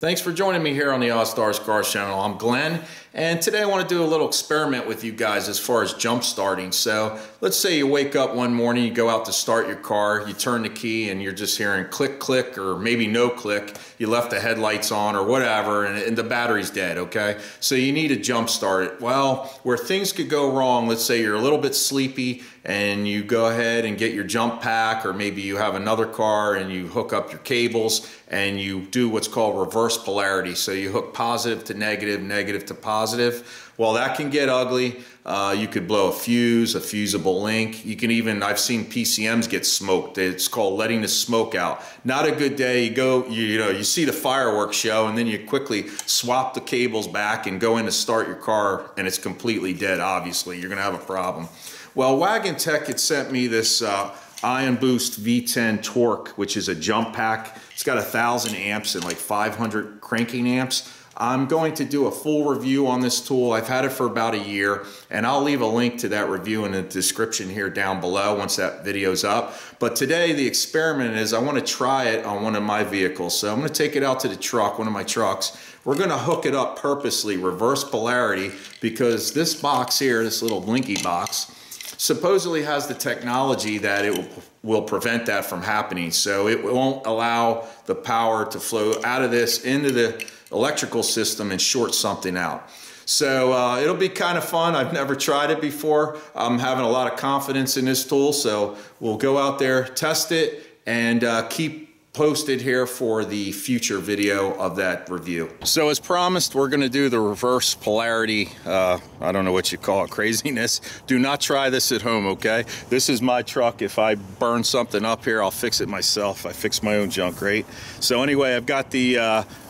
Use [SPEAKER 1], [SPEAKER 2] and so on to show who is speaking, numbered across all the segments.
[SPEAKER 1] Thanks for joining me here on the Ozzstar Cars channel. I'm Glenn, and today I want to do a little experiment with you guys as far as jump starting. So let's say you wake up one morning, you go out to start your car, you turn the key and you're just hearing click, click, or maybe no click. You left the headlights on or whatever, and the battery's dead, okay? So you need to jump start it. Well, where things could go wrong, let's say you're a little bit sleepy and you go ahead and get your jump pack, or maybe you have another car and you hook up your cables and you do what's called reverse polarity. So you hook positive to negative, negative to positive. Well, that can get ugly. You could blow a fuse, a fusible link. You can even, I've seen PCMs get smoked. It's called letting the smoke out. Not a good day. You go, you see the fireworks show, and then you quickly swap the cables back and go in to start your car, and it's completely dead. Obviously, you're gonna have a problem. Well, Wagan Tech had sent me this iOnBoost V10 Torque, which is a jump pack. It's got 1,000 amps and like 500 cranking amps. I'm going to do a full review on this tool. I've had it for about a year, and I'll leave a link to that review in the description here down below once that video's up. But today the experiment is I want to try it on one of my vehicles. So I'm going to take it out to the truck, one of my trucks. We're going to hook it up purposely, reverse polarity, because this box here, this little blinky box, supposedly has the technology that it will prevent that from happening. So it won't allow the power to flow out of this into the electrical system and short something out. So it'll be kind of fun. I've never tried it before. I'm having a lot of confidence in this tool, so we'll go out there, test it, and keep posted here for the future video of that review. So as promised, we're going to do the reverse polarity, I don't know what you call it, craziness. Do not try this at home, okay? This is my truck. If I burn something up here, I'll fix it myself. I fix my own junk, right? So anyway, I've got the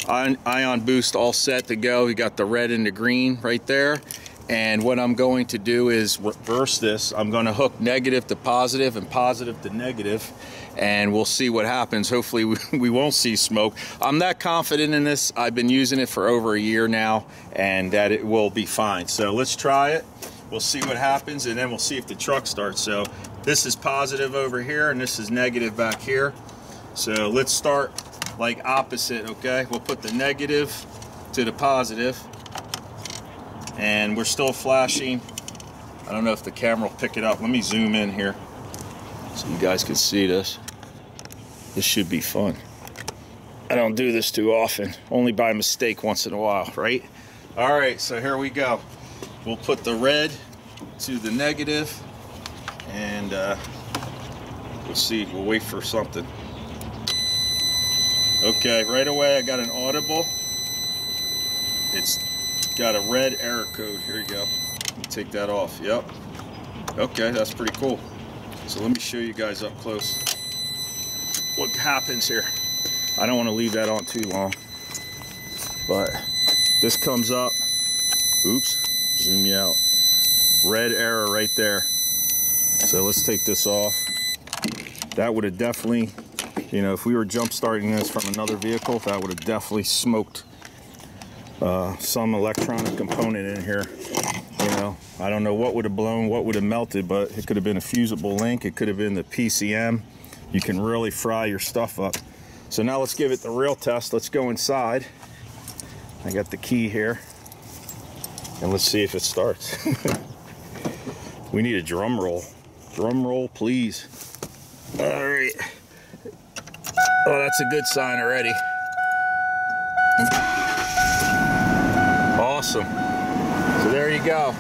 [SPEAKER 1] iOnBoost all set to go. We got the red and the green right there. And what I'm going to do is reverse this. I'm going to hook negative to positive and positive to negative, and we'll see what happens. Hopefully we won't see smoke. I'm that confident in this. I've been using it for over a year now, and that it will be fine. So let's try it. We'll see what happens, and then we'll see if the truck starts. So this is positive over here, and this is negative back here. So let's start like opposite, okay? We'll put the negative to the positive. And we're still flashing. I don't know if the camera will pick it up. Let me zoom in here so you guys can see this. This should be fun. I don't do this too often, only by mistake once in a while, right? All right, so here we go. We'll put the red to the negative, and let's see, we'll wait for something. Okay, right away I got an audible. It's got a red error code. Here you go. Let me take that off. Yep. Okay, that's pretty cool. So let me show you guys up close what happens here. I don't want to leave that on too long, but this comes up. Oops, zoom you out. Red error right there. So let's take this off. That would have definitely, if we were jump starting this from another vehicle, that would have definitely smoked some electronic component in here. I don't know what would have blown, what would have melted, but it could have been a fusible link, it could have been the PCM. You can really fry your stuff up. So now let's give it the real test. Let's go inside. I got the key here, and let's see if it starts. We need a drum roll. Drum roll, please. All right. Oh, that's a good sign already. Awesome. So there you go.